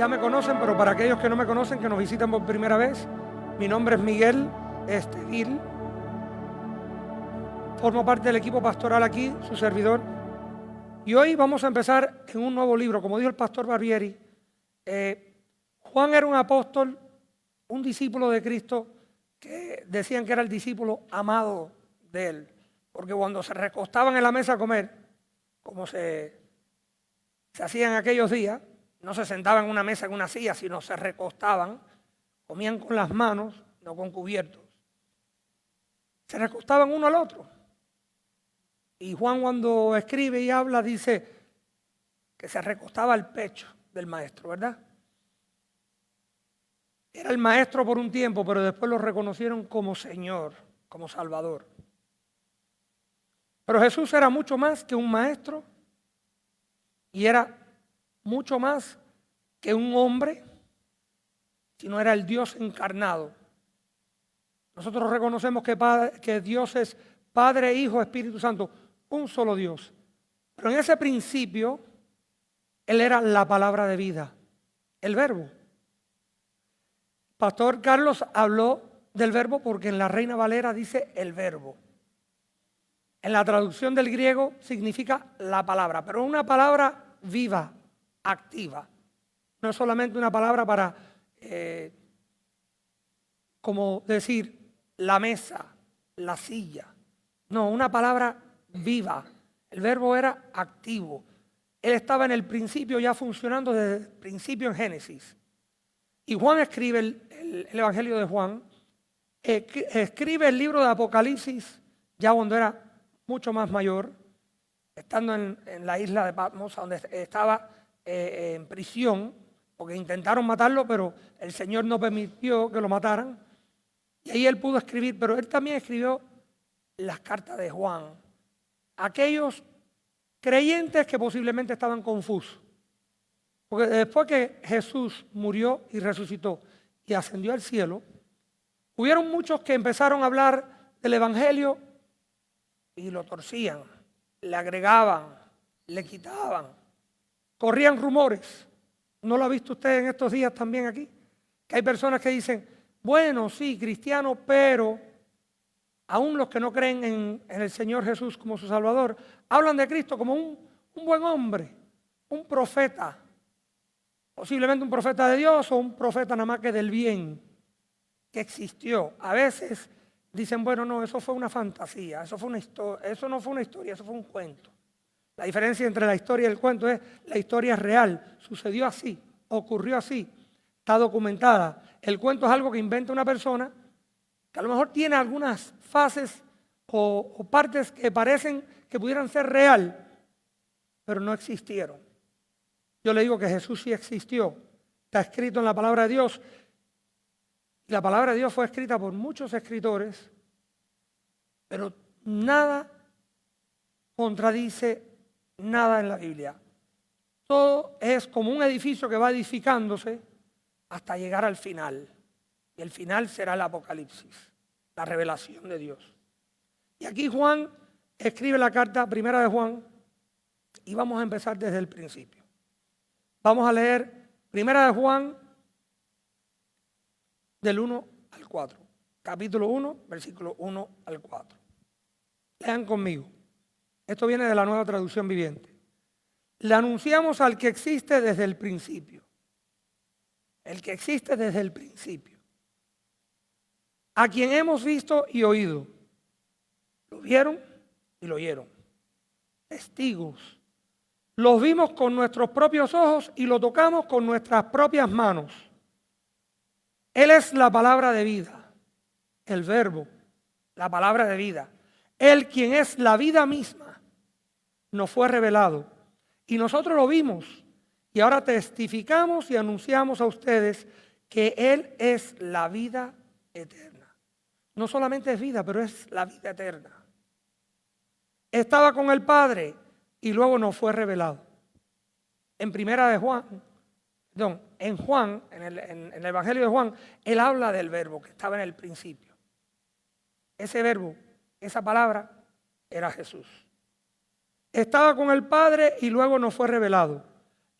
ya me conocen, pero para aquellos que no me conocen, que nos visitan por primera vez, mi nombre es Miguel Estevil. Formo parte del equipo pastoral aquí, su servidor. Y hoy vamos a empezar en un nuevo libro. Como dijo el pastor Barbieri, Juan era un apóstol, un discípulo de Cristo, que decían que era el discípulo amado de él. Porque cuando se recostaban en la mesa a comer, como se hacía en aquellos días, no se sentaban en una mesa, en una silla, sino se recostaban, comían con las manos, no con cubiertos. Se recostaban uno al otro. Y Juan, cuando escribe y habla, dice que se recostaba al pecho del maestro, ¿verdad? Era el maestro por un tiempo, pero después lo reconocieron como Señor, como Salvador. Pero Jesús era mucho más que un maestro y era mucho más que un hombre, sino era el Dios encarnado. Nosotros reconocemos que Dios es Padre, Hijo, Espíritu Santo, un solo Dios. Pero en ese principio, Él era la palabra de vida, el verbo. Pastor Carlos habló del verbo porque en la Reina Valera dice el verbo. En la traducción del griego significa la palabra, pero una palabra viva, activa. No es solamente una palabra para, como decir, la mesa, la silla. No, una palabra viva. El verbo era activo. Él estaba en el principio ya funcionando desde el principio en Génesis. Y Juan escribe el Evangelio de Juan, escribe el libro de Apocalipsis ya cuando era mucho más mayor, estando en la isla de Patmos, donde estaba en prisión, porque intentaron matarlo, pero el Señor no permitió que lo mataran. Y ahí él pudo escribir, pero él también escribió las cartas de Juan. Aquellos creyentes que posiblemente estaban confusos. Porque después que Jesús murió y resucitó y ascendió al cielo, hubieron muchos que empezaron a hablar del Evangelio y lo torcían, le agregaban, le quitaban, corrían rumores. ¿No lo ha visto usted en estos días también aquí? Que hay personas que dicen, bueno, sí, cristiano, pero aún los que no creen en el Señor Jesús como su Salvador, hablan de Cristo como un buen hombre, un profeta, posiblemente un profeta de Dios o un profeta nada más que del bien, que existió. A veces dicen, bueno, no, eso fue una fantasía, eso no fue una historia, eso fue un cuento. La diferencia entre la historia y el cuento es la historia es real, sucedió así, ocurrió así, está documentada. El cuento es algo que inventa una persona que a lo mejor tiene algunas fases o partes que parecen que pudieran ser real, pero no existieron. Yo le digo que Jesús sí existió, está escrito en la palabra de Dios. Y la palabra de Dios fue escrita por muchos escritores, pero nada contradice nada en la Biblia. Todo es como un edificio que va edificándose hasta llegar al final. Y el final será el Apocalipsis, la revelación de Dios. Y aquí Juan escribe la carta primera de Juan y vamos a empezar desde el principio. Vamos a leer primera de Juan del 1 al 4. Capítulo 1, versículo 1 al 4. Lean conmigo. Esto viene de la Nueva Traducción Viviente. Le anunciamos al que existe desde el principio. El que existe desde el principio. A quien hemos visto y oído. Lo vieron y lo oyeron. Testigos. Los vimos con nuestros propios ojos y lo tocamos con nuestras propias manos. Él es la palabra de vida, el verbo, la palabra de vida. Él, quien es la vida misma, nos fue revelado. Y nosotros lo vimos. Y ahora testificamos y anunciamos a ustedes que Él es la vida eterna. No solamente es vida, pero es la vida eterna. Estaba con el Padre y luego nos fue revelado. En Juan, en el Evangelio de Juan, él habla del verbo que estaba en el principio. Ese verbo, esa palabra, era Jesús. Estaba con el Padre y luego nos fue revelado.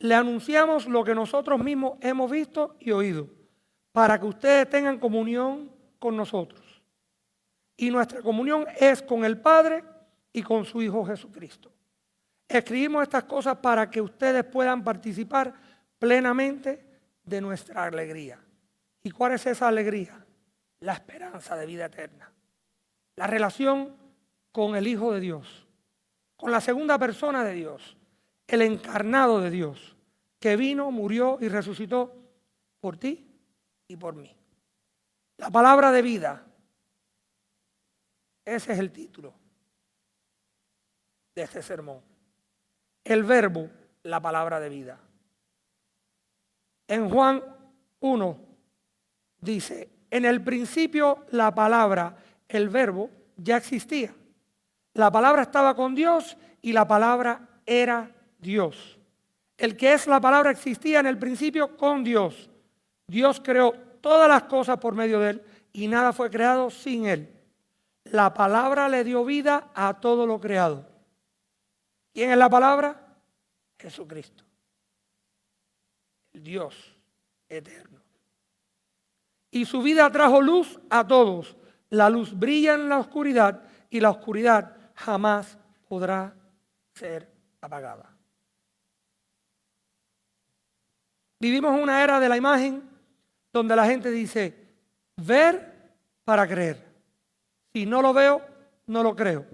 le anunciamos lo que nosotros mismos hemos visto y oído, para que ustedes tengan comunión con nosotros. Y nuestra comunión es con el Padre y con su Hijo Jesucristo. Escribimos estas cosas para que ustedes puedan participar plenamente de nuestra alegría. ¿Y cuál es esa alegría? La esperanza de vida eterna. La relación con el Hijo de Dios, con la segunda persona de Dios, el encarnado de Dios, que vino, murió y resucitó por ti y por mí. La palabra de vida, ese es el título de este sermón. El verbo, la palabra de vida. En Juan 1 dice, en el principio la palabra, el verbo, ya existía. La palabra estaba con Dios y la palabra era Dios. El que es la palabra existía en el principio con Dios. Dios creó todas las cosas por medio de él y nada fue creado sin él. La palabra le dio vida a todo lo creado. ¿Quién es la palabra? Jesucristo. El Dios eterno. Y su vida trajo luz a todos. La luz brilla en la oscuridad y la oscuridad jamás podrá ser apagada. Vivimos una era de la imagen donde la gente dice, ver para creer. Si no lo veo, no lo creo.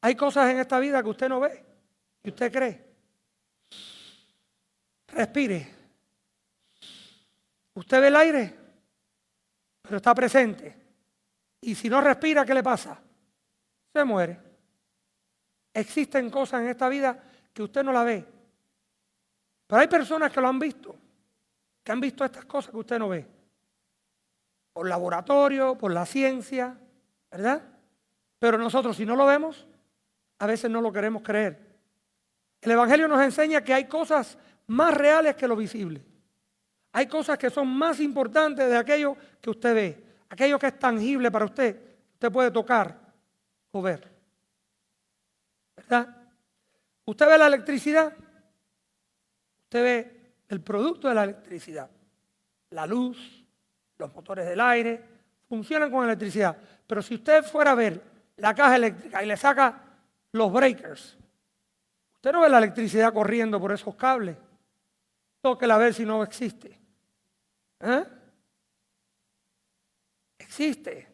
Hay cosas en esta vida que usted no ve y usted cree. Respire. Usted ve el aire, pero está presente. Y si no respira, ¿qué le pasa? Se muere. Existen cosas en esta vida que usted no la ve. Pero hay personas que lo han visto, que han visto estas cosas que usted no ve. Por laboratorio, por la ciencia, ¿verdad? Pero nosotros, si no lo vemos, a veces no lo queremos creer. El Evangelio nos enseña que hay cosas más reales que lo visible. Hay cosas que son más importantes de aquello que usted ve. Aquello que es tangible para usted, usted puede tocar o ver. ¿Verdad? Usted ve la electricidad, usted ve el producto de la electricidad. La luz, los motores del aire, funcionan con electricidad. Pero si usted fuera a ver la caja eléctrica y le saca los breakers, usted no ve la electricidad corriendo por esos cables. Tóquela a ver si no existe. ¿Eh? Existe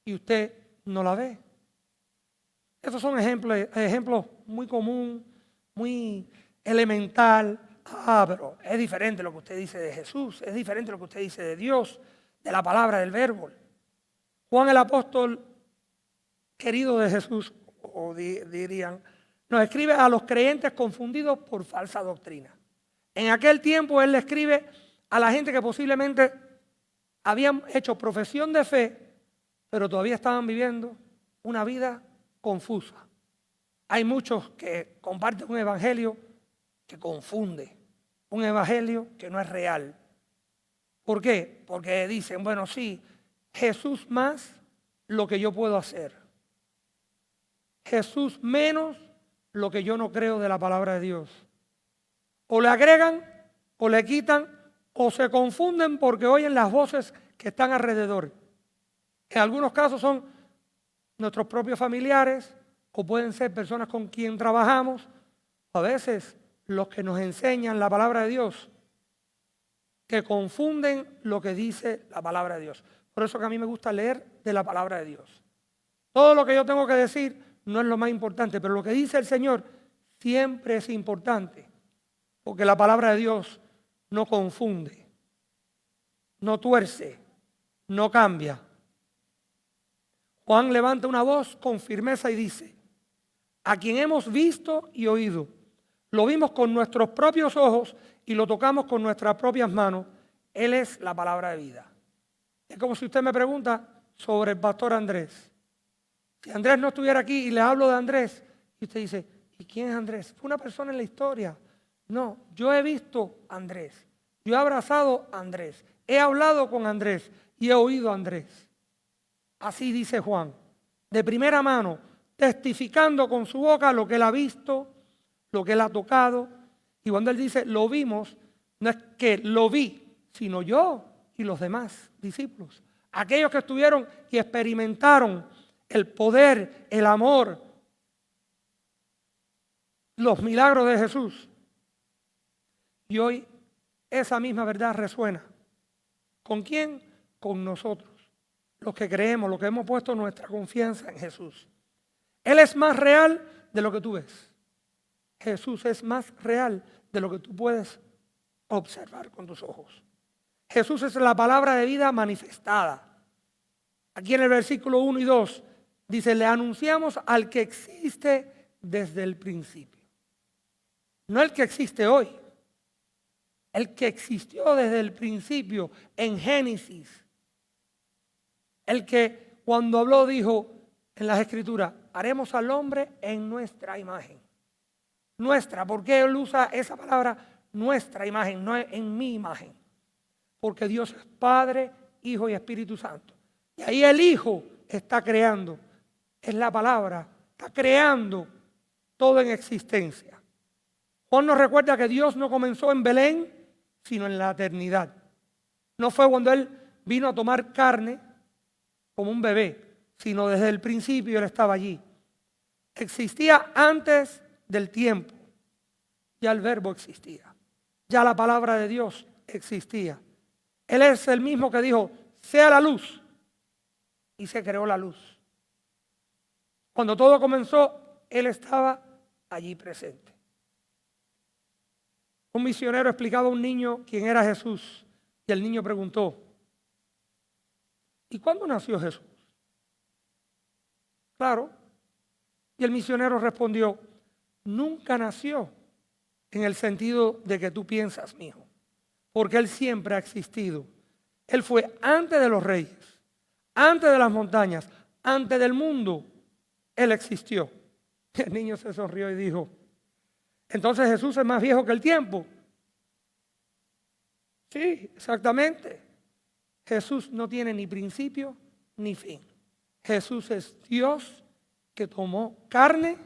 y usted no la ve. Esos son ejemplos muy comunes, muy elemental. Pero es diferente lo que usted dice de Jesús, es diferente lo que usted dice de Dios, de la palabra, del verbo. Juan el apóstol, querido de Jesús, o dirían, nos escribe a los creyentes confundidos por falsa doctrina. En aquel tiempo él le escribe a la gente que posiblemente habían hecho profesión de fe, pero todavía estaban viviendo una vida confusa. Hay muchos que comparten un evangelio que confunde, un evangelio que no es real. ¿Por qué? Porque dicen, bueno, sí, Jesús más lo que yo puedo hacer. Jesús menos lo que yo no creo de la palabra de Dios. O le agregan, o le quitan, o se confunden porque oyen las voces que están alrededor. En algunos casos son nuestros propios familiares, o pueden ser personas con quien trabajamos, a veces los que nos enseñan la palabra de Dios, que confunden lo que dice la palabra de Dios. Por eso que a mí me gusta leer de la palabra de Dios. Todo lo que yo tengo que decir no es lo más importante, pero lo que dice el Señor siempre es importante, porque la palabra de Dios no confunde, no tuerce, no cambia. Juan levanta una voz con firmeza y dice, a quien hemos visto y oído, lo vimos con nuestros propios ojos y lo tocamos con nuestras propias manos, Él es la palabra de vida. Es como si usted me pregunta sobre el pastor Andrés. Si Andrés no estuviera aquí y le hablo de Andrés, y usted dice, ¿y quién es Andrés? Fue una persona en la historia. No, yo he visto a Andrés, yo he abrazado a Andrés, he hablado con Andrés y he oído a Andrés. Así dice Juan, de primera mano, testificando con su boca lo que él ha visto, lo que él ha tocado Y cuando él dice lo vimos, no es que lo vi, sino yo y los demás discípulos. Aquellos que estuvieron y experimentaron el poder, el amor, los milagros de Jesús. Y hoy esa misma verdad resuena. ¿Con quién? Con nosotros, los que creemos, los que hemos puesto nuestra confianza en Jesús. Él es más real de lo que tú ves. Jesús es más real de lo que tú puedes observar con tus ojos. Jesús es la palabra de vida manifestada. Aquí en el versículo 1 y 2 dice, le anunciamos al que existe desde el principio. No el que existe hoy, el que existió desde el principio en Génesis. El que cuando habló dijo en las Escrituras, haremos al hombre en nuestra imagen. Nuestra, ¿por qué él usa esa palabra? Nuestra imagen, no en mi imagen. Porque Dios es Padre, Hijo y Espíritu Santo. Y ahí el Hijo está creando. Es la palabra, está creando todo en existencia. Juan nos recuerda que Dios no comenzó en Belén, sino en la eternidad. No fue cuando Él vino a tomar carne como un bebé, sino desde el principio Él estaba allí. Existía antes del tiempo. Ya el verbo existía. Ya la palabra de Dios existía. Él es el mismo que dijo, sea la luz. Y se creó la luz. Cuando todo comenzó, Él estaba allí presente. Un misionero explicaba a un niño quién era Jesús. Y el niño preguntó, ¿y cuándo nació Jesús? Claro. Y el misionero respondió, nunca nació en el sentido de que tú piensas, mijo, porque Él siempre ha existido. Él fue antes de los reyes, antes de las montañas, antes del mundo. Él existió. Y el niño se sonrió y dijo, entonces Jesús es más viejo que el tiempo. Sí, exactamente. Jesús no tiene ni principio ni fin. Jesús es Dios que tomó carne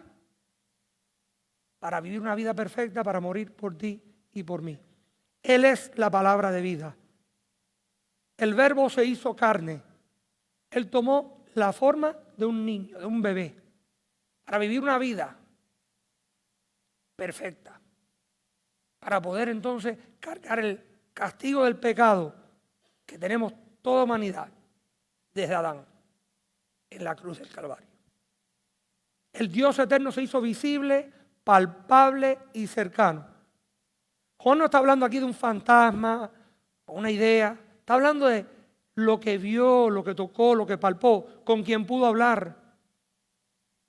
para vivir una vida perfecta, para morir por ti y por mí. Él es la palabra de vida. El verbo se hizo carne. Él tomó la forma de un niño, de un bebé, para vivir una vida perfecta, para poder entonces cargar el castigo del pecado que tenemos toda humanidad desde Adán en la cruz del Calvario. El Dios eterno se hizo visible, palpable y cercano. Juan no está hablando aquí de un fantasma o una idea, está hablando de lo que vio, lo que tocó, lo que palpó, con quien pudo hablar,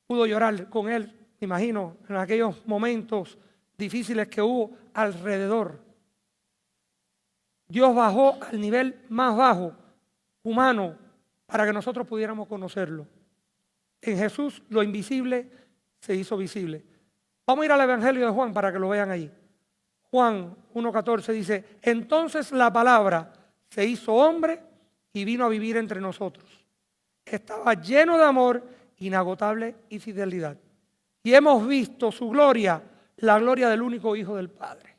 pudo llorar con él, me imagino, en aquellos momentos difíciles que hubo alrededor. Dios bajó al nivel más bajo, humano, para que nosotros pudiéramos conocerlo. En Jesús lo invisible se hizo visible. Vamos a ir al Evangelio de Juan para que lo vean ahí. Juan 1:14 dice, entonces la palabra se hizo hombre y vino a vivir entre nosotros. Estaba lleno de amor inagotable y fidelidad. Y hemos visto su gloria, la gloria del único Hijo del Padre.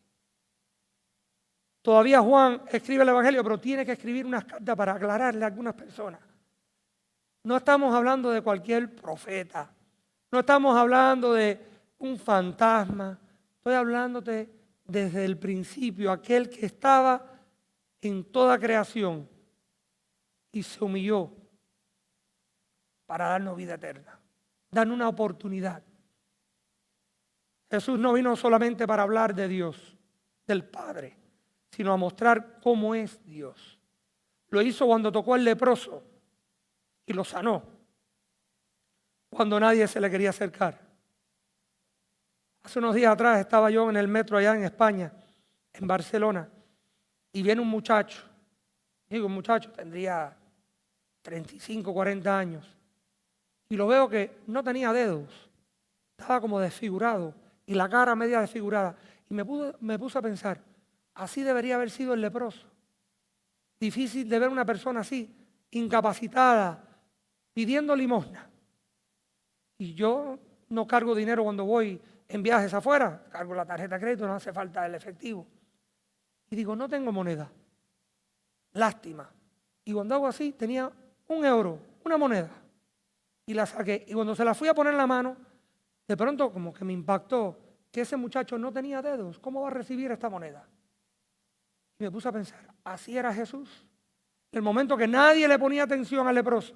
Todavía Juan escribe el Evangelio, pero tiene que escribir unas cartas para aclararle a algunas personas. No estamos hablando de cualquier profeta. No estamos hablando de un fantasma. Estoy hablándote desde el principio, aquel que estaba en toda creación y se humilló para darnos vida eterna, darnos una oportunidad. Jesús no vino solamente para hablar de Dios, del Padre, sino a mostrar cómo es Dios. Lo hizo cuando tocó al leproso y lo sanó, cuando nadie se le quería acercar. Hace unos días atrás estaba yo en el metro allá en España, en Barcelona, y viene un muchacho, tendría 35, 40 años, y lo veo que no tenía dedos, estaba como desfigurado, y la cara media desfigurada, y me puse a pensar, así debería haber sido el leproso. Difícil de ver una persona así, incapacitada, pidiendo limosna. Y yo no cargo dinero cuando voy en viajes afuera, cargo la tarjeta de crédito, no hace falta el efectivo. Y digo, no tengo moneda. Lástima. Y cuando hago así, tenía €1, una moneda. Y la saqué. Y cuando se la fui a poner en la mano, de pronto como que me impactó que ese muchacho no tenía dedos. ¿Cómo va a recibir esta moneda? Y me puse a pensar, así era Jesús. En el momento que nadie le ponía atención al leproso,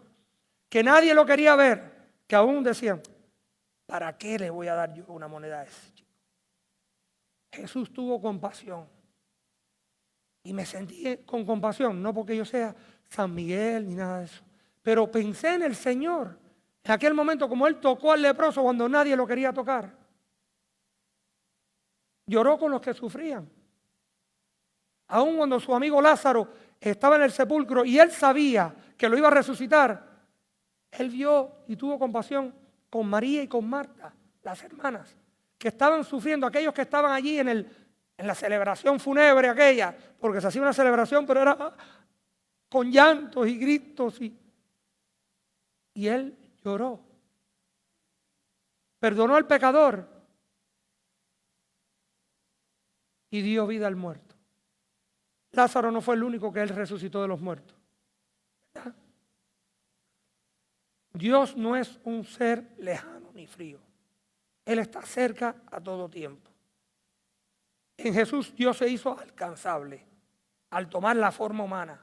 que nadie lo quería ver, que aún decían, ¿para qué le voy a dar yo una moneda a ese chico? Jesús tuvo compasión. Y me sentí con compasión, no porque yo sea San Miguel ni nada de eso. Pero pensé en el Señor. En aquel momento, como Él tocó al leproso cuando nadie lo quería tocar. Lloró con los que sufrían. Aún cuando su amigo Lázaro estaba en el sepulcro y Él sabía que lo iba a resucitar, Él vio y tuvo compasión con María y con Marta, las hermanas, que estaban sufriendo, aquellos que estaban allí en la celebración fúnebre aquella, porque se hacía una celebración, pero era con llantos y gritos. Y Él lloró. Perdonó al pecador y dio vida al muerto. Lázaro no fue el único que Él resucitó de los muertos. ¿Verdad? Dios no es un ser lejano ni frío. Él está cerca a todo tiempo. En Jesús Dios se hizo alcanzable al tomar la forma humana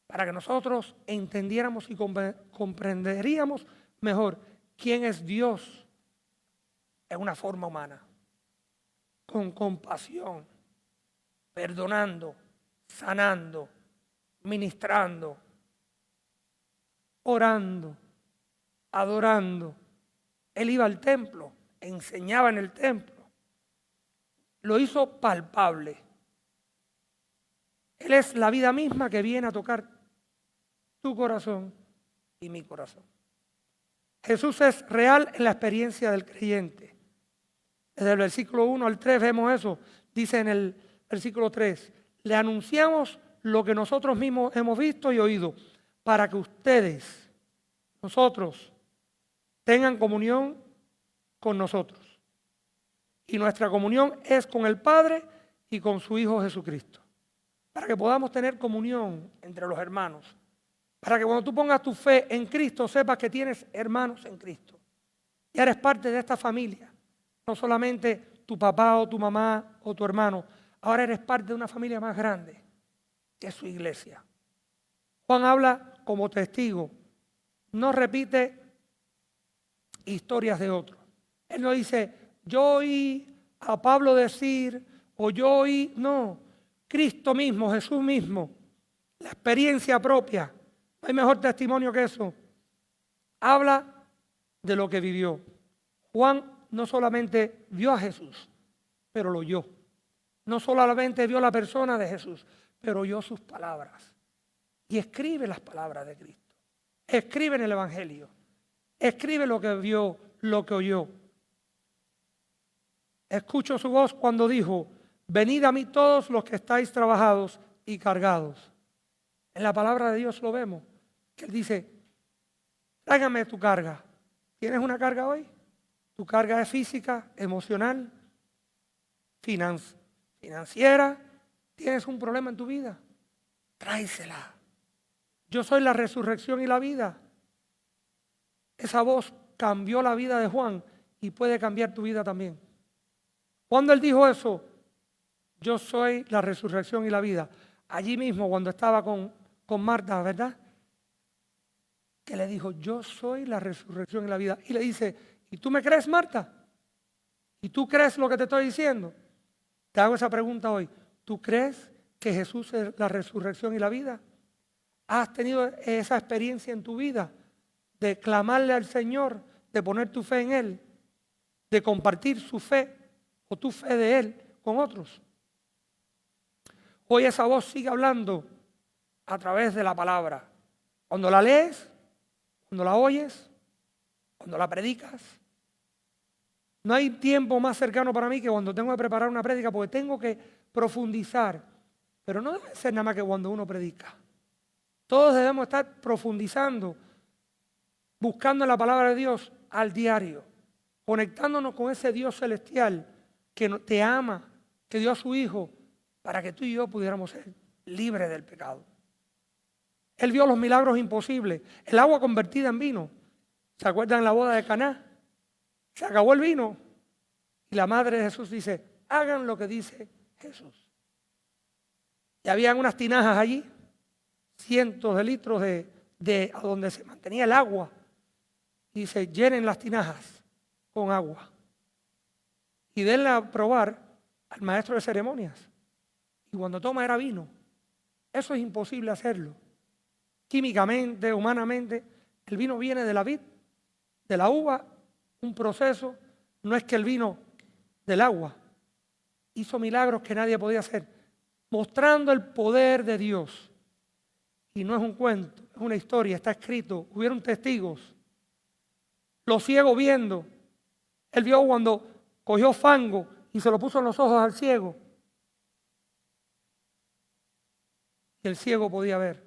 para que nosotros entendiéramos y comprenderíamos mejor quién es Dios en una forma humana, con compasión, perdonando, sanando, ministrando, orando, adorando. Él iba al templo, enseñaba en el templo. Lo hizo palpable. Él es la vida misma que viene a tocar tu corazón y mi corazón. Jesús es real en la experiencia del creyente. Desde el versículo 1 al 3 vemos eso. Dice en el versículo 3, le anunciamos lo que nosotros mismos hemos visto y oído, para que ustedes, nosotros, tengan comunión con nosotros. Y nuestra comunión es con el Padre y con su Hijo Jesucristo. Para que podamos tener comunión entre los hermanos. Para que cuando tú pongas tu fe en Cristo, sepas que tienes hermanos en Cristo. Y eres parte de esta familia. No solamente tu papá o tu mamá o tu hermano. Ahora eres parte de una familia más grande, que es su iglesia. Juan habla como testigo. No repite historias de otros. Él no dice, yo oí a Pablo decir, o yo oí, no. Cristo mismo, Jesús mismo, la experiencia propia. No hay mejor testimonio que eso. Habla de lo que vivió. Juan no solamente vio a Jesús, pero lo oyó. No solamente vio la persona de Jesús, pero oyó sus palabras. Y escribe las palabras de Cristo. Escribe en el Evangelio. Escribe lo que vio, lo que oyó. Escucho su voz cuando dijo, venid a mí todos los que estáis trabajados y cargados. En la palabra de Dios lo vemos, que Él dice, tráigame tu carga. ¿Tienes una carga hoy? Tu carga es física, emocional, financiera. ¿Tienes un problema en tu vida? Tráesela. Yo soy la resurrección y la vida. Esa voz cambió la vida de Juan y puede cambiar tu vida también. Cuando él dijo eso, yo soy la resurrección y la vida. Allí mismo cuando estaba con Marta, ¿verdad? Que le dijo, yo soy la resurrección y la vida. Y le dice, ¿y tú me crees, Marta? ¿Y tú crees lo que te estoy diciendo? Te hago esa pregunta hoy. ¿Tú crees que Jesús es la resurrección y la vida? ¿Has tenido esa experiencia en tu vida de clamarle al Señor, de poner tu fe en Él, de compartir su fe o tu fe de Él con otros? Hoy esa voz sigue hablando a través de la palabra. Cuando la lees, cuando la oyes, cuando la predicas. No hay tiempo más cercano para mí que cuando tengo que preparar una prédica, porque tengo que profundizar. Pero no debe ser nada más que cuando uno predica. Todos debemos estar profundizando, buscando en la palabra de Dios al diario. conectándonos con ese Dios celestial que te ama, que dio a su Hijo para que tú y yo pudiéramos ser libres del pecado. Él vio los milagros imposibles, el agua convertida en vino. ¿Se acuerdan la boda de Caná? Se acabó el vino y la madre de Jesús dice, hagan lo que dice Jesús. Y habían unas tinajas allí, cientos de litros de a donde se mantenía el agua. Y dice, llenen las tinajas con agua y denle a probar al maestro de ceremonias. Y cuando toma era vino. Eso es imposible hacerlo. Químicamente, humanamente, el vino viene de la vid, de la uva, un proceso. No es que el vino del agua hizo milagros que nadie podía hacer, mostrando el poder de Dios. Y no es un cuento, es una historia, está escrito, hubieron testigos. Los ciegos viendo, él vio cuando cogió fango y se lo puso en los ojos al ciego. Y el ciego podía ver.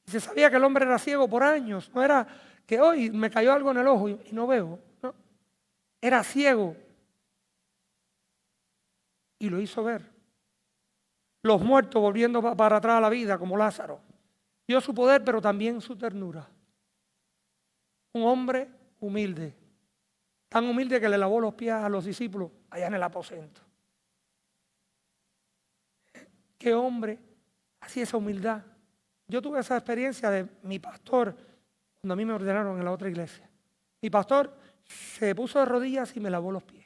Y se sabía que el hombre era ciego por años, no era que hoy me cayó algo en el ojo y no veo, no. Era ciego. Y lo hizo ver. Los muertos volviendo para atrás a la vida, como Lázaro. Vio su poder, pero también su ternura. Un hombre humilde. Tan humilde que le lavó los pies a los discípulos allá en el aposento. Qué hombre, así esa humildad. Yo tuve esa experiencia de mi pastor cuando a mí me ordenaron en la otra iglesia. Mi pastor se puso de rodillas y me lavó los pies.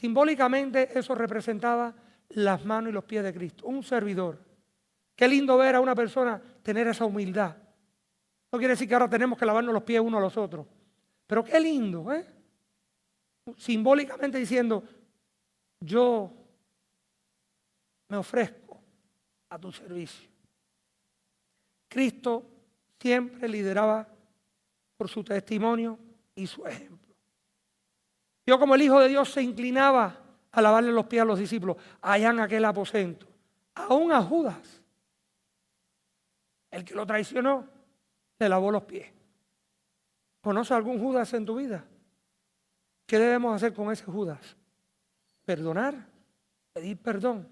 Simbólicamente eso representaba las manos y los pies de Cristo, un servidor. Qué lindo ver a una persona tener esa humildad. No quiere decir que ahora tenemos que lavarnos los pies unos a los otros, pero qué lindo, ¿eh? Simbólicamente diciendo, yo me ofrezco a tu servicio. Cristo siempre lideraba por su testimonio y su ejemplo. Vio como el Hijo de Dios se inclinaba a lavarle los pies a los discípulos allá en aquel aposento. Aún a Judas, el que lo traicionó, le lavó los pies. ¿Conoce algún Judas en tu vida? ¿Qué debemos hacer con ese Judas? Perdonar, pedir perdón.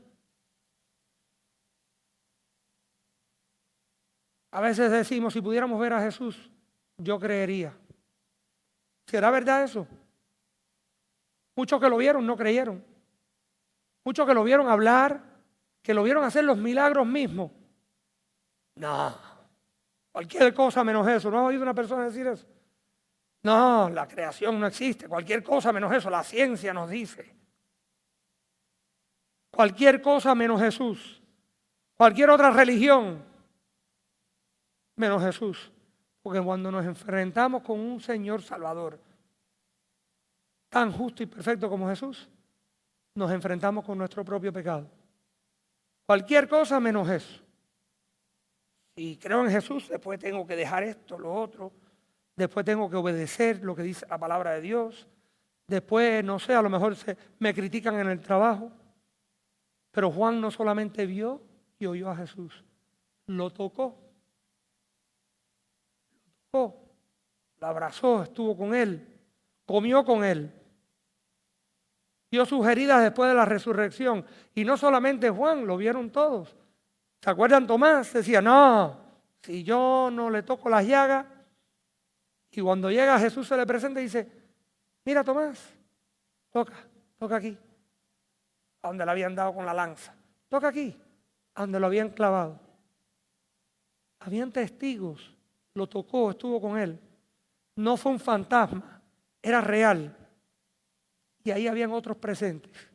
A veces decimos, si pudiéramos ver a Jesús, yo creería. ¿Será verdad eso? Muchos que lo vieron no creyeron. Muchos que lo vieron hablar, que lo vieron hacer los milagros mismos. No, cualquier cosa menos eso. ¿No has oído una persona decir eso? No, la creación no existe. Cualquier cosa menos eso. La ciencia nos dice. Cualquier cosa menos Jesús. Cualquier otra religión menos Jesús. Porque cuando nos enfrentamos con un Señor Salvador tan justo y perfecto como Jesús, nos enfrentamos con nuestro propio pecado. Cualquier cosa menos eso. Si creo en Jesús, después tengo que dejar esto, lo otro. Después tengo que obedecer lo que dice la palabra de Dios. Después, no sé, a lo mejor me critican en el trabajo. Pero Juan no solamente vio y oyó a Jesús, lo tocó. Lo abrazó, estuvo con él, comió con él. Vio sus heridas después de la resurrección. Y no solamente Juan, lo vieron todos. ¿Se acuerdan Tomás? Decía, no, si yo no le toco las llagas. Y cuando llega Jesús se le presenta y dice, mira Tomás, toca aquí, a donde le habían dado con la lanza. Toca aquí, a donde lo habían clavado. Habían testigos, lo tocó, estuvo con él. No fue un fantasma, era real. Y ahí habían otros presentes.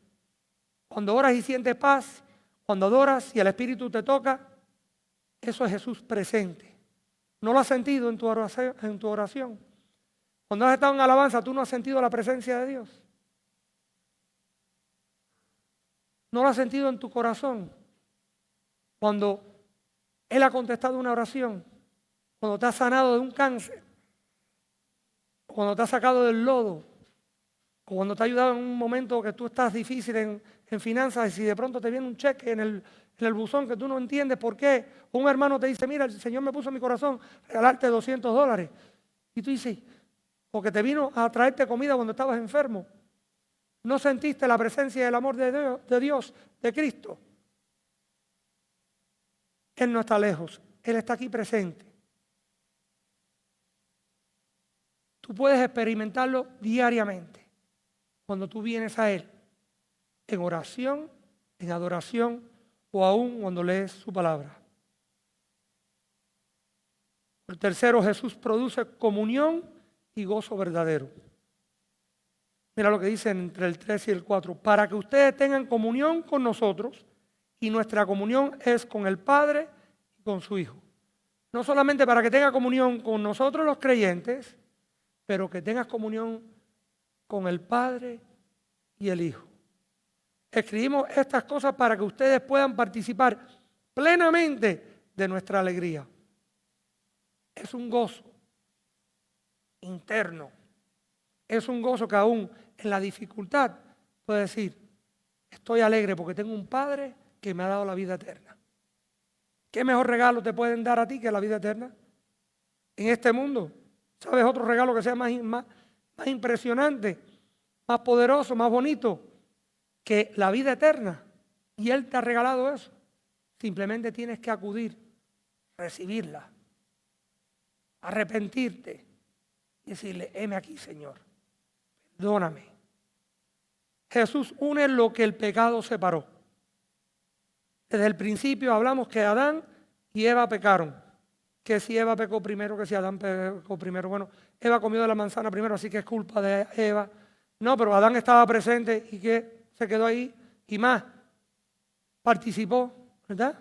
Cuando oras y sientes paz, cuando adoras y el Espíritu te toca, eso es Jesús presente. ¿No lo has sentido en tu oración? Cuando has estado en alabanza, ¿tú no has sentido la presencia de Dios? ¿No lo has sentido en tu corazón? Cuando Él ha contestado una oración, cuando te ha sanado de un cáncer, cuando te ha sacado del lodo, o cuando te ha ayudado en un momento que tú estás difícil en finanzas y si de pronto te viene un cheque en el buzón que tú no entiendes por qué, o un hermano te dice, mira, el Señor me puso en mi corazón regalarte $200. Y tú dices, o que te vino a traerte comida cuando estabas enfermo. ¿No sentiste la presencia y el amor de Dios, de Cristo? Él no está lejos, Él está aquí presente. Tú puedes experimentarlo diariamente cuando tú vienes a Él, en oración, en adoración o aún cuando lees su palabra. El tercero, Jesús produce comunión y gozo verdadero. Mira lo que dice entre el 3 y el 4. Para que ustedes tengan comunión con nosotros, y nuestra comunión es con el Padre y con su Hijo. No solamente para que tenga comunión con nosotros los creyentes, pero que tengas comunión con el Padre y el Hijo. Escribimos estas cosas para que ustedes puedan participar plenamente de nuestra alegría. Es un gozo interno. Es un gozo que aún en la dificultad puede decir, estoy alegre porque tengo un Padre que me ha dado la vida eterna. ¿Qué mejor regalo te pueden dar a ti que la vida eterna? En este mundo, ¿sabes otro regalo que sea más impresionante, más poderoso, más bonito que la vida eterna? Y Él te ha regalado eso. Simplemente tienes que acudir, recibirla, arrepentirte y decirle, heme aquí, Señor, perdóname. Jesús une lo que el pecado separó. Desde el principio hablamos que Adán y Eva pecaron. Que si Eva pecó primero, que si Adán pecó primero. Bueno, Eva comió de la manzana primero, así que es culpa de Eva. No, pero Adán estaba presente y que se quedó ahí y más, participó, ¿verdad?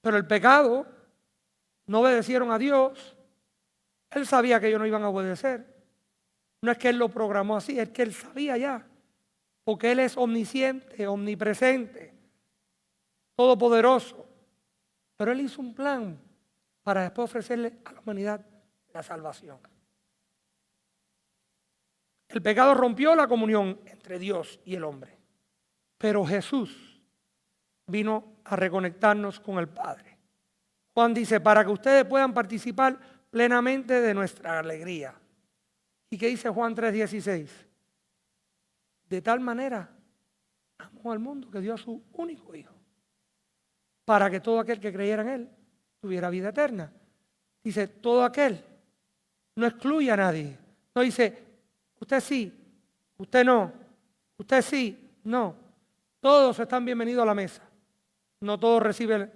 Pero el pecado, no obedecieron a Dios. Él sabía que ellos no iban a obedecer. No es que Él lo programó así, es que Él sabía ya. Porque Él es omnisciente, omnipresente, todopoderoso. Pero Él hizo un plan para después ofrecerle a la humanidad la salvación. El pecado rompió la comunión entre Dios y el hombre. Pero Jesús vino a reconectarnos con el Padre. Juan dice, para que ustedes puedan participar plenamente de nuestra alegría. ¿Y qué dice Juan 3:16? De tal manera amó al mundo que dio a su único Hijo, para que todo aquel que creyera en Él tuviera vida eterna. Dice, todo aquel, no excluye a nadie. No dice, usted sí, usted no, usted sí, no. Todos están bienvenidos a la mesa. No todos reciben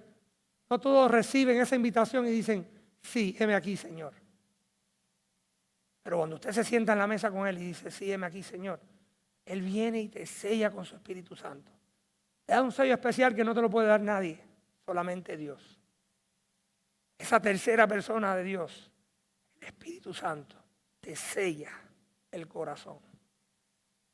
esa invitación y dicen, sí, heme aquí, Señor. Pero cuando usted se sienta en la mesa con Él y dice, sí, heme aquí, Señor, Él viene y te sella con su Espíritu Santo. Te da un sello especial que no te lo puede dar nadie, solamente Dios. Esa tercera persona de Dios, el Espíritu Santo, te sella el corazón.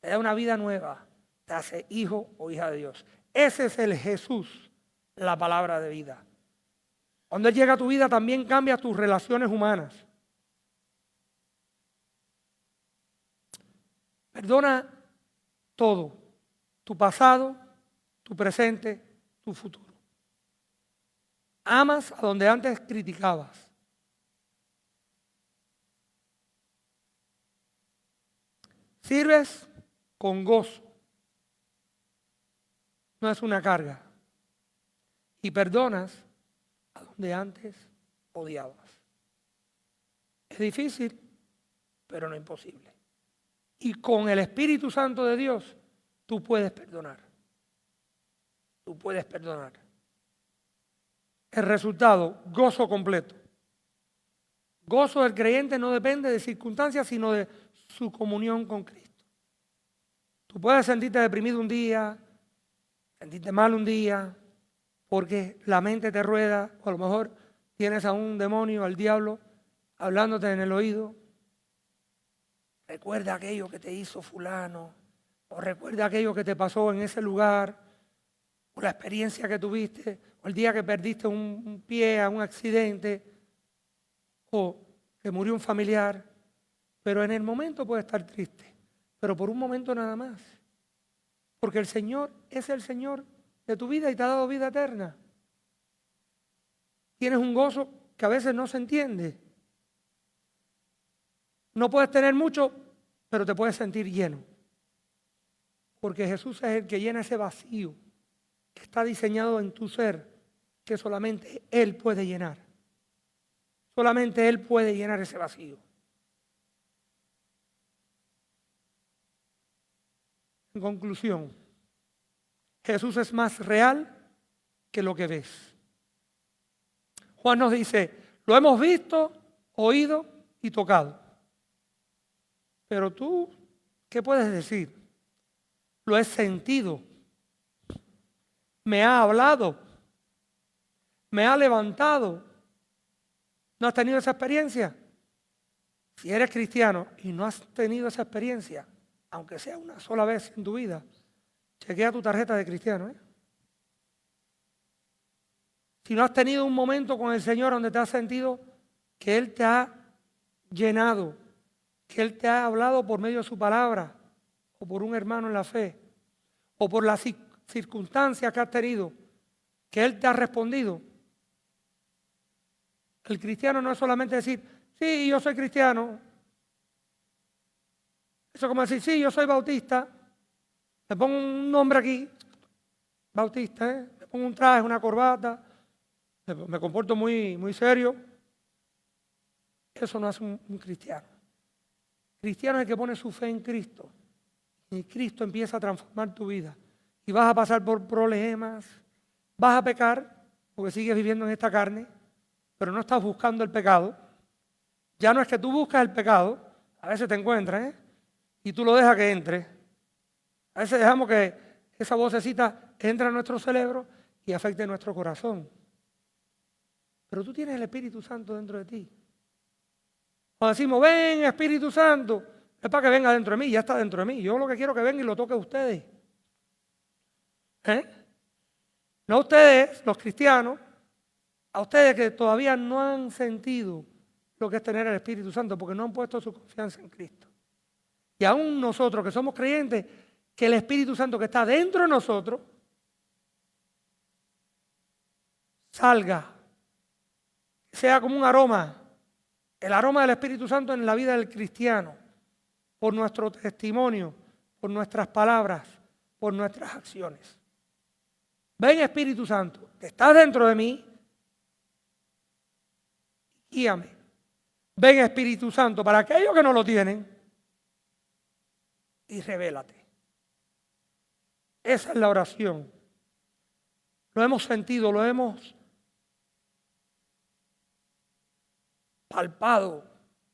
Te da una vida nueva, te hace hijo o hija de Dios. Ese es el Jesús, la palabra de vida. Cuando Él llega a tu vida también cambia tus relaciones humanas. Perdona todo, tu pasado, tu presente, tu futuro. Amas a donde antes criticabas. Sirves con gozo. No es una carga. Y perdonas a donde antes odiabas. Es difícil, pero no imposible. Y con el Espíritu Santo de Dios, tú puedes perdonar. Tú puedes perdonar. El resultado, gozo completo. Gozo del creyente no depende de circunstancias, sino de su comunión con Cristo. Tú puedes sentirte deprimido un día, sentirte mal un día, porque la mente te rueda, o a lo mejor tienes a un demonio, al diablo, hablándote en el oído. Recuerda aquello que te hizo fulano, o recuerda aquello que te pasó en ese lugar, o la experiencia que tuviste, o el día que perdiste un pie a un accidente, o que murió un familiar. Pero en el momento puedes estar triste, pero por un momento nada más. Porque el Señor es el Señor de tu vida y te ha dado vida eterna. Tienes un gozo que a veces no se entiende. No puedes tener mucho, pero te puedes sentir lleno. Porque Jesús es el que llena ese vacío que está diseñado en tu ser, que solamente Él puede llenar. Solamente Él puede llenar ese vacío. En conclusión, Jesús es más real que lo que ves. Juan nos dice, lo hemos visto, oído y tocado. Pero tú, ¿qué puedes decir? Lo he sentido. Me ha hablado. Me ha levantado. ¿No has tenido esa experiencia? Si eres cristiano y no has tenido esa experiencia, aunque sea una sola vez en tu vida, chequea tu tarjeta de cristiano. Si no has tenido un momento con el Señor donde te has sentido que Él te ha llenado, que Él te ha hablado por medio de su palabra, o por un hermano en la fe, o por las circunstancias que has tenido, que Él te ha respondido. El cristiano no es solamente decir, sí, yo soy cristiano. Eso es como decir, sí, yo soy bautista. Me pongo un nombre aquí, bautista, me pongo un traje, una corbata, me comporto muy serio. Eso no es un cristiano. Cristiano es el que pone su fe en Cristo. Y Cristo empieza a transformar tu vida. Y vas a pasar por problemas, vas a pecar, porque sigues viviendo en esta carne, pero no estás buscando el pecado. Ya no es que tú buscas el pecado, a veces te encuentras, y tú lo dejas que entre. A veces dejamos que esa vocecita entre a nuestro cerebro y afecte nuestro corazón. Pero tú tienes el Espíritu Santo dentro de ti. Cuando decimos, ven Espíritu Santo, es para que venga dentro de mí, ya está dentro de mí. Yo lo que quiero es que venga y lo toque a ustedes. No a ustedes, los cristianos, a ustedes que todavía no han sentido lo que es tener el Espíritu Santo, porque no han puesto su confianza en Cristo. Y aún nosotros que somos creyentes, que el Espíritu Santo que está dentro de nosotros salga, sea como un aroma, el aroma del Espíritu Santo en la vida del cristiano, por nuestro testimonio, por nuestras palabras, por nuestras acciones. Ven Espíritu Santo, que estás dentro de mí, guíame. Ven Espíritu Santo para aquellos que no lo tienen y revélate. Esa es la oración. Lo hemos sentido, lo hemos palpado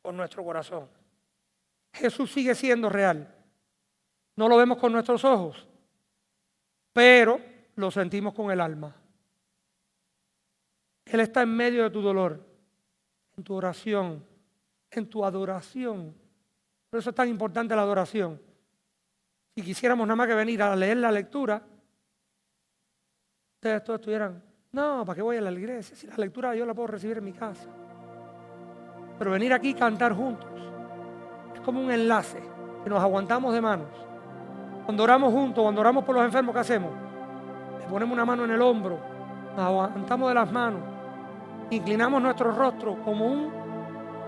con nuestro corazón. Jesús sigue siendo real. No lo vemos con nuestros ojos, pero lo sentimos con el alma. Él está en medio de tu dolor, en tu oración, en tu adoración. Por eso es tan importante la adoración. Si quisiéramos nada más que venir a leer la lectura, ustedes todos estuvieran, no, ¿para qué voy a la iglesia? Si la lectura yo la puedo recibir en mi casa. Pero venir aquí y cantar juntos es como un enlace que nos aguantamos de manos. Cuando oramos juntos, cuando oramos por los enfermos, ¿qué hacemos? Le ponemos una mano en el hombro, nos aguantamos de las manos, inclinamos nuestro rostro como un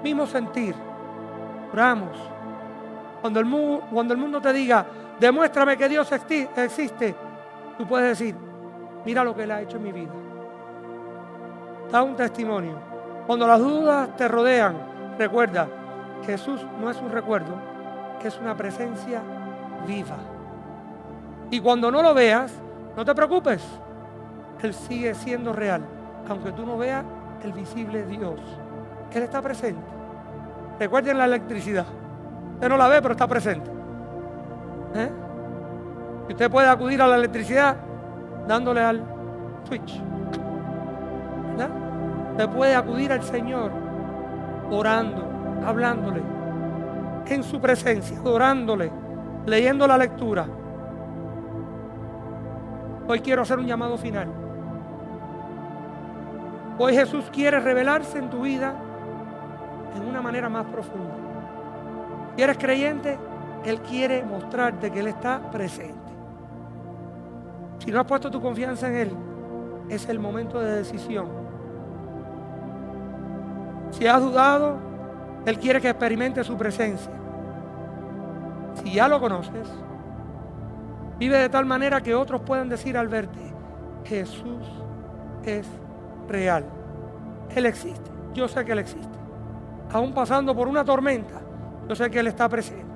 mismo sentir. Oramos. Cuando el mundo te diga, demuéstrame que Dios existe, tú puedes decir, mira lo que Él ha hecho en mi vida. Da un testimonio. Cuando las dudas te rodean, recuerda, Jesús no es un recuerdo, es una presencia viva. Y cuando no lo veas, no te preocupes. Él sigue siendo real, aunque tú no veas el visible Dios. Él está presente. Recuerden la electricidad. Usted no la ve, pero está presente. Y usted puede acudir a la electricidad dándole al switch. ¿Verdad? Usted puede acudir al Señor orando, hablándole, en su presencia, adorándole, leyendo la lectura. Hoy quiero hacer un llamado final. Hoy Jesús quiere revelarse en tu vida en una manera más profunda. Si eres creyente, Él quiere mostrarte que Él está presente. Si no has puesto tu confianza en Él, es el momento de decisión. Si has dudado, Él quiere que experimente su presencia. Si ya lo conoces, vive de tal manera que otros puedan decir al verte: Jesús es real. Él existe. Yo sé que Él existe. Aún pasando por una tormenta, yo sé que Él está presente.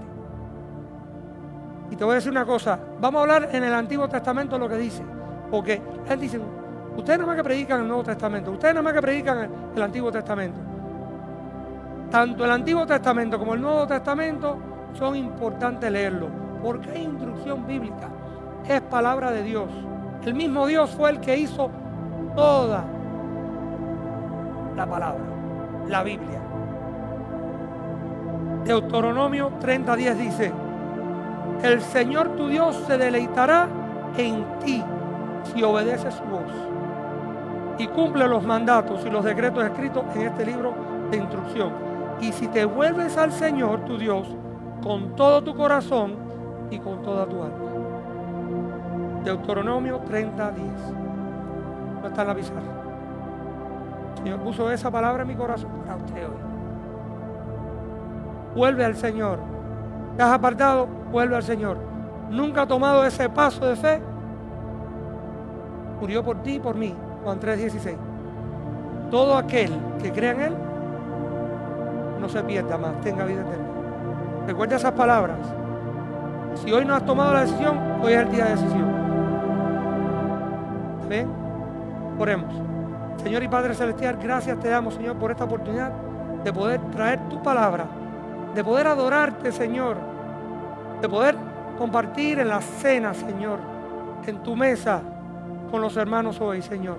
Y te voy a decir una cosa. Vamos a hablar en el Antiguo Testamento lo que dice. Porque Él dice: ustedes nada más que predican el Nuevo Testamento. Ustedes nada más que predican el Antiguo Testamento. Tanto el Antiguo Testamento como el Nuevo Testamento son importantes leerlo. Porque hay instrucción bíblica. Es palabra de Dios. El mismo Dios fue el que hizo toda la palabra, la Biblia. Deuteronomio 30:10 dice: el Señor tu Dios se deleitará en ti si obedeces su voz y cumple los mandatos y los decretos escritos en este libro de instrucción. Y si te vuelves al Señor tu Dios con todo tu corazón y con toda tu alma. Deuteronomio 30:10. No está en la pizarra. El Señor puso esa palabra en mi corazón para usted hoy. Vuelve al Señor. ¿Te has apartado? Vuelve al Señor. ¿Nunca ha tomado ese paso de fe? Murió por ti y por mí. Juan 3:16. Todo aquel que crea en Él no se pierda más, tenga vida eterna. Recuerda esas palabras. Si hoy no has tomado la decisión, hoy es el día de decisión. ¿Está bien? Oremos. Señor y Padre Celestial, gracias te damos, Señor, por esta oportunidad de poder traer tu palabra, de poder adorarte, Señor, de poder compartir en la cena, Señor, en tu mesa con los hermanos hoy, Señor.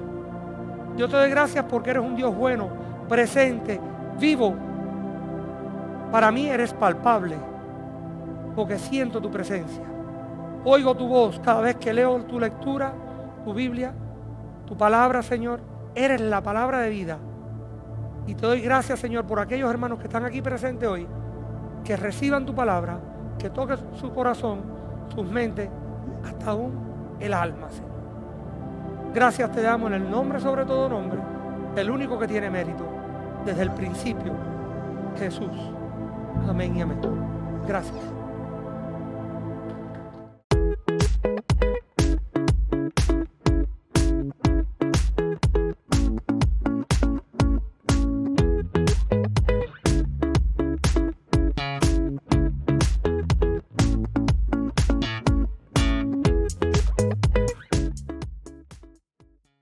Yo te doy gracias porque eres un Dios bueno, presente, vivo. Para mí eres palpable, porque siento tu presencia. Oigo tu voz cada vez que leo tu lectura, tu Biblia, tu palabra, Señor. Eres la palabra de vida. Y te doy gracias, Señor, por aquellos hermanos que están aquí presentes hoy, que reciban tu palabra, que toques su corazón, sus mentes, hasta aún el alma, Señor. Gracias te damos en el nombre sobre todo nombre, el único que tiene mérito, desde el principio, Jesús. Amén y amén. Gracias.